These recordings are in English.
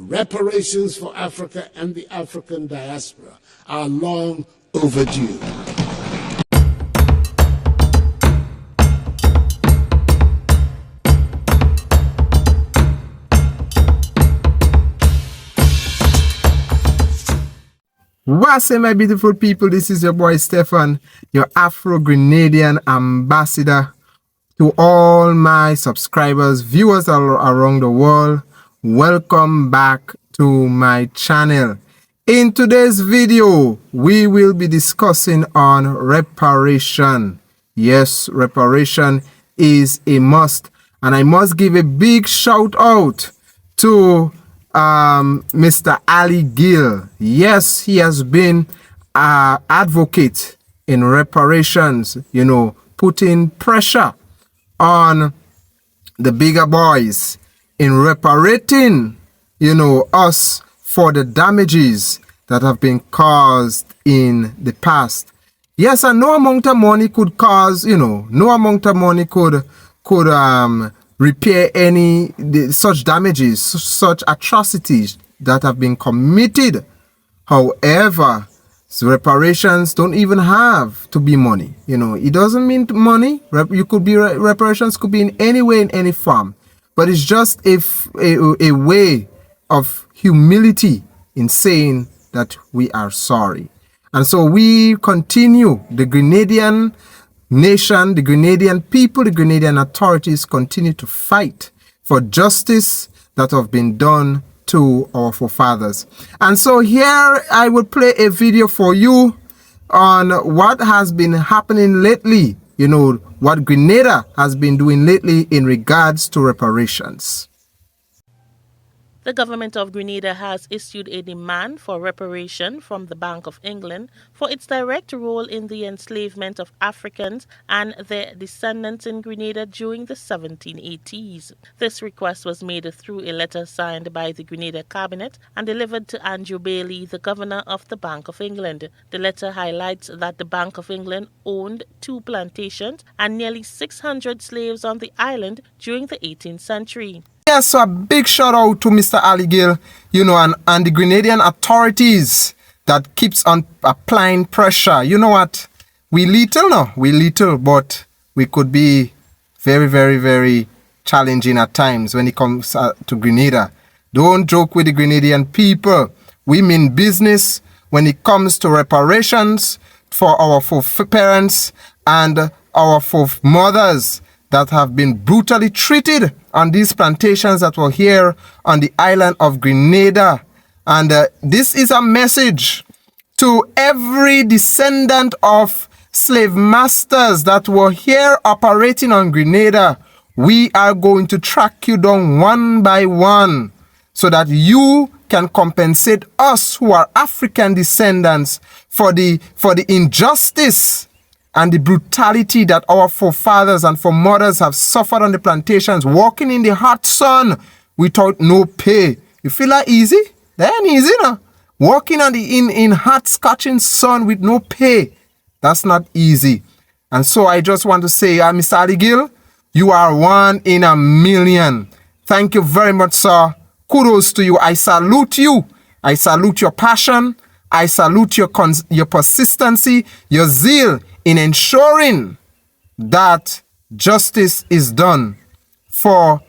reparations for Africa and the African diaspora are long overdue. What's up, my beautiful people? This is your boy Stefan, your Afro-Grenadian ambassador. To all my subscribers, viewers all around the world, welcome back to my channel. In today's video, we will be discussing on reparation. Yes, reparation is a must, and I must give a big shout out to Mr. Ali Gill. Yes, he has been an advocate in reparations, putting pressure on the bigger boys in reparating, us for the damages that have been caused in the past. Yes, and no amount of money could cause, no amount of money could repair such damages, such atrocities that have been committed. However, reparations don't even have to be money. It doesn't mean money. Reparations could be in any way, in any form, but it's just a way of humility in saying that we are sorry. And so we continue, the Grenadian nation, the Grenadian people, the Grenadian authorities continue to fight for justice that have been done to our forefathers. And so here I will play a video for you on what has been happening lately, what Grenada has been doing lately in regards to reparations. The government of Grenada has issued a demand for reparation from the Bank of England for its direct role in the enslavement of Africans and their descendants in Grenada during the 1780s. This request was made through a letter signed by the Grenada Cabinet and delivered to Andrew Bailey, the governor of the Bank of England. The letter highlights that the Bank of England owned 2 plantations and nearly 600 slaves on the island during the 18th century. Yes, so a big shout out to Mr. Ali Gill, and the Grenadian authorities that keeps on applying pressure. You know what? We little, but we could be very, very, very challenging at times when it comes to Grenada. Don't joke with the Grenadian people. We mean business when it comes to reparations for our foreparents and our foremothers that have been brutally treated on these plantations that were here on the island of Grenada. And this is a message to every descendant of slave masters that were here operating on Grenada. We are going to track you down one by one so that you can compensate us who are African descendants for the injustice and the brutality that our forefathers and foremothers have suffered on the plantations, walking in the hot sun without no pay. You feel that easy? That ain't easy, no? Walking in hot scorching sun with no pay. That's not easy. And so I just want to say, Mr. Ali Gill, you are one in a million. Thank you very much, sir. Kudos to you. I salute you. I salute your passion. I salute your persistency, your zeal in ensuring that justice is done for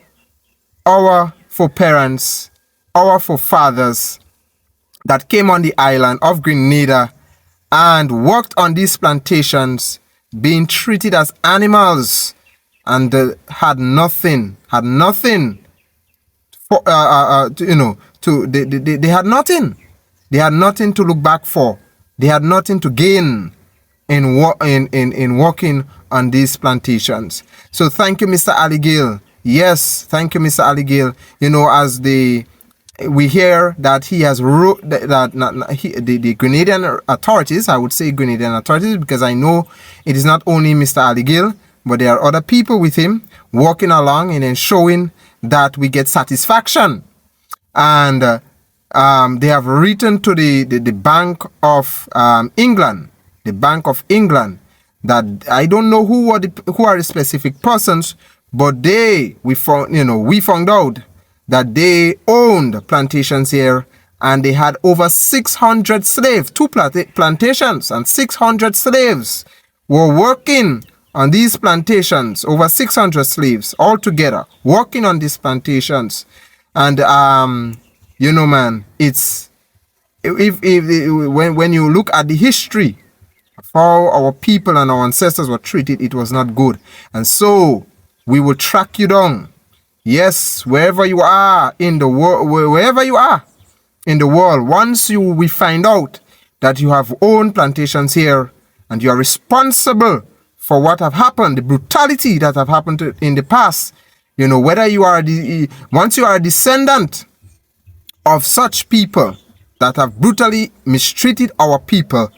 our foreparents, our forefathers that came on the island of Grenada and worked on these plantations, being treated as animals, and had nothing for they had nothing. They had nothing to look back for. They had nothing to gain in working on these plantations. So thank you, Mr. Ali Gill. Yes, thank you, Mr. Ali Gill. As we hear that he has the Grenadian authorities, I would say Grenadian authorities, because I know it is not only Mr. Ali Gill, but there are other people with him working along and ensuring that we get satisfaction. And they have written to the Bank of England, that I don't know who are the specific persons, but we found out that they owned plantations here, and they had over 600 slaves, two plantations, and 600 slaves were working on these plantations, over 600 slaves altogether working on these plantations. And you know, man, it's when you look at the history of how our people and our ancestors were treated, it was not good. And so we will track you down. Yes, wherever you are in the world, wherever you are in the world, once we find out that you have owned plantations here and you are responsible for what have happened, the brutality that have happened in the past, you know, whether you are once you are a descendant of such people that have brutally mistreated our people,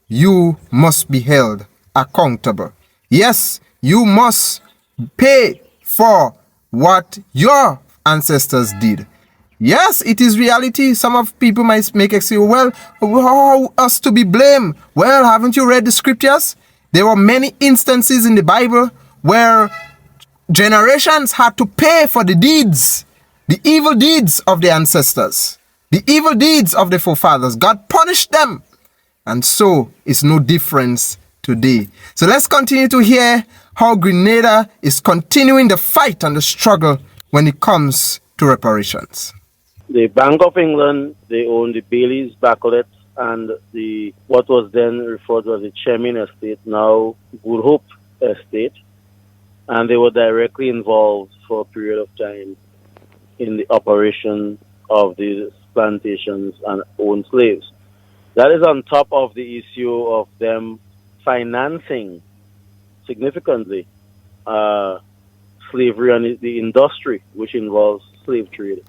you must be held accountable. Yes, you must pay for what your ancestors did. Yes, it is reality. Some of people might make excuse, well, how us to be blamed? Well, haven't you read the scriptures? There were many instances in the Bible where generations had to pay for the deeds, the evil deeds of the ancestors, the evil deeds of the forefathers. God punished them. And so it's no difference today. So let's continue to hear how Grenada is continuing the fight and the struggle when it comes to reparations. The Bank of England, they own the Bailey's Bacolet and the what was then referred to as the Chemin Estate, now Good Hope Estate, and they were directly involved for a period of time in the operation of these plantations and owned slaves. That is on top of the issue of them financing significantly slavery and the industry which involves slave trade.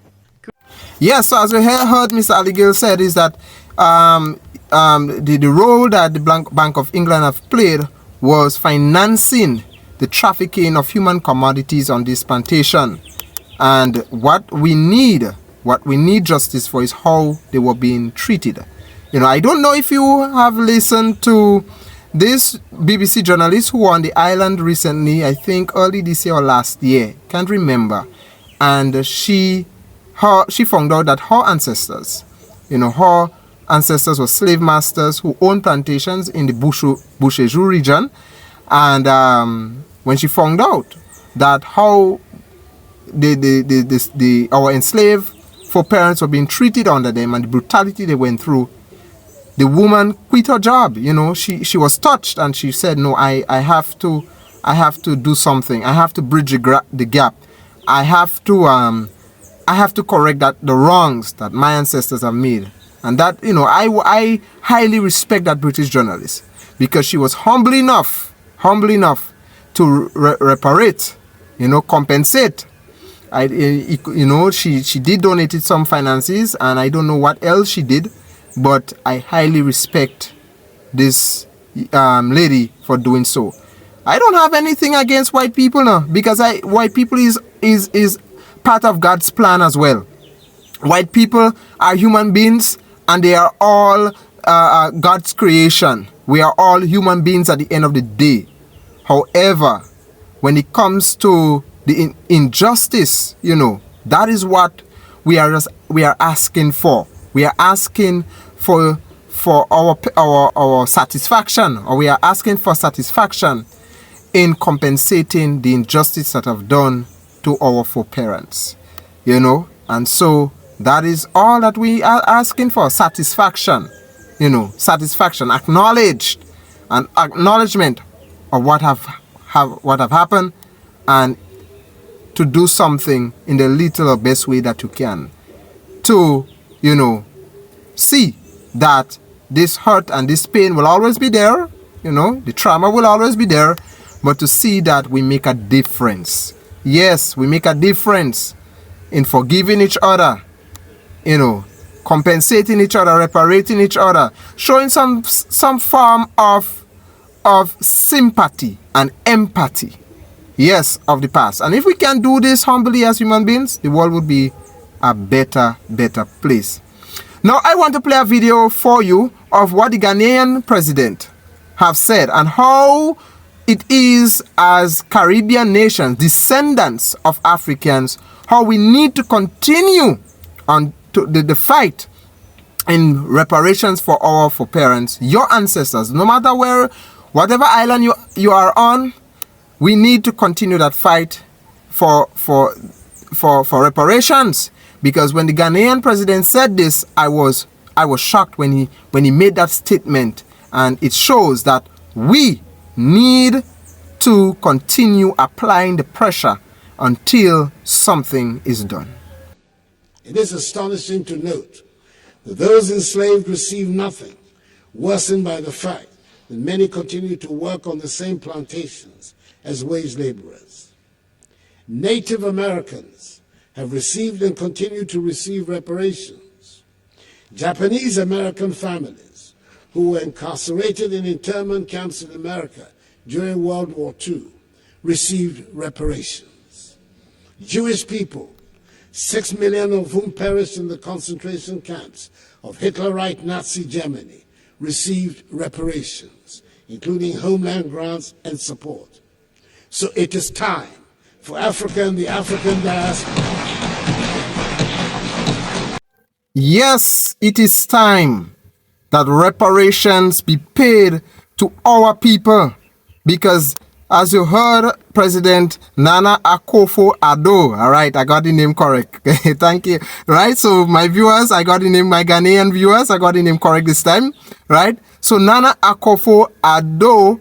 Yes, so as we heard Mr. Alighill said, is that the role that the Bank of England have played was financing the trafficking of human commodities on this plantation. And what we need justice for is how they were being treated. You know, I don't know if you have listened to this BBC journalist who were on the island recently, I think early this year or last year, can't remember. And she found out that her ancestors were slave masters who owned plantations in the Bouchejoux region. And when she found out that how our enslaved foreparents were being treated under them and the brutality they went through, the woman quit her job. You know, she was touched and she said, no, I have to do something. I have to bridge the gap. I have to correct the wrongs that my ancestors have made. And that, you know, I highly respect that British journalist, because she was humble enough to reparate, you know, compensate. She did donate some finances, and I don't know what else she did, but I highly respect this lady for doing so. I don't have anything against white people now, because white people is part of God's plan as well. White people are human beings, and they are all God's creation. We are all human beings at the end of the day. However, when it comes to the injustice, you know, that is what we are asking for. We are asking for our satisfaction, or we are asking for satisfaction in compensating the injustice that have done to our foreparents, you know. And so that is all that we are asking for, satisfaction, you know, satisfaction, acknowledged, and acknowledgement of what have happened, and to do something in the little or best way that you can to, you know, see that this hurt and this pain will always be there, you know, the trauma will always be there, but to see that we make a difference. Yes, we make a difference in forgiving each other, you know, compensating each other, reparating each other, showing some form of sympathy and empathy, yes, of the past. And if we can do this humbly as human beings, the world would be a better place. Now, I want to play a video for you of what the Ghanaian president have said and how it is as Caribbean nations, descendants of Africans, how we need to continue on to the fight in reparations for our parents, your ancestors, no matter where, whatever island you are on. We need to continue that fight for reparations, because when the Ghanaian president said this, I was shocked when he made that statement, and it shows that we need to continue applying the pressure until something is done. It is astonishing to note that those enslaved receive nothing, worsened by the fact that many continue to work on the same plantations as wage laborers. Native Americans have received and continue to receive reparations. Japanese American families who were incarcerated in internment camps in America during World War II received reparations. Jewish people, 6 million of whom perished in the concentration camps of Hitlerite Nazi Germany, received reparations, including homeland grants and support. So it is time for Africa and the African diaspora. Yes, it is time that reparations be paid to our people, because as you heard President Nana Akufo-Addo, all right, I got the name correct. Thank you. Right, so my viewers, I got the name, my Ghanaian viewers, I got the name correct this time, right? So Nana Akufo-Addo,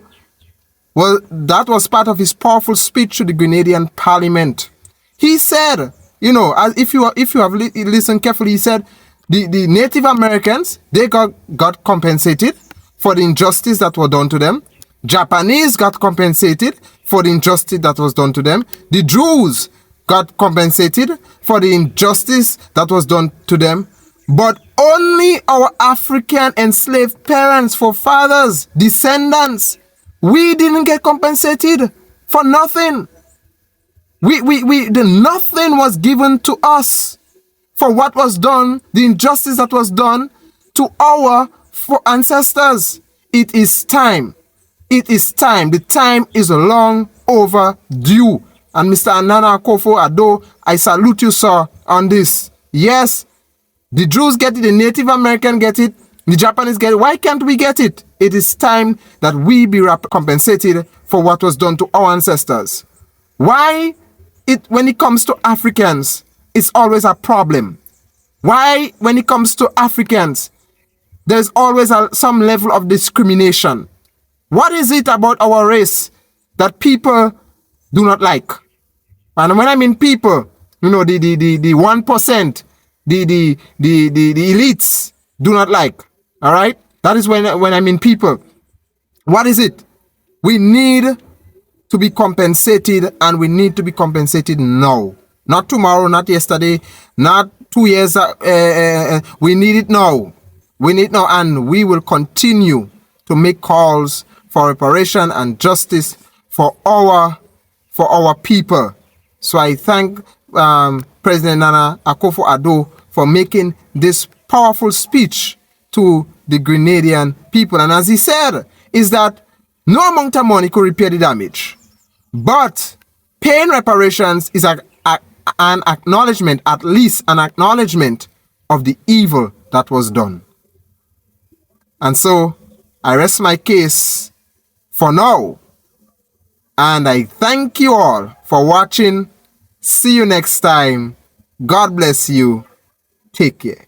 well, that was part of his powerful speech to the Grenadian parliament. He said, you know, if you have listened carefully, he said the Native Americans, they got compensated for the injustice that was done to them. Japanese got compensated for the injustice that was done to them. The Jews got compensated for the injustice that was done to them. But only our African enslaved parents, forefathers, descendants, we didn't get compensated for nothing. Nothing was given to us for what was done, the injustice that was done to our ancestors. It is time. It is time. The time is long overdue. And Mr. Nana Akufo-Addo, I salute you, sir, on this. Yes, the Jews get it, the Native American get it, the Japanese get it. Why can't we get it? It is time that we be compensated for what was done to our ancestors. Why, when it comes to Africans, it's always a problem? Why, when it comes to Africans, there's always some level of discrimination? What is it about our race that people do not like? And when I mean people, you know, the 1%, the elites do not like. All right? That is when I mean people. What is it? We need to be compensated, and we need to be compensated now. Not tomorrow, not yesterday, not 2 years. We need it now. We need it now, and we will continue to make calls for reparation and justice for our people. So I thank President Nana Akufo-Addo for making this powerful speech to the Grenadian people. And as he said, is that no amount of money could repair the damage, but paying reparations is an acknowledgement, at least an acknowledgement of the evil that was done. And so I rest my case for now, and I thank you all for watching. See you next time. God bless you. Take care.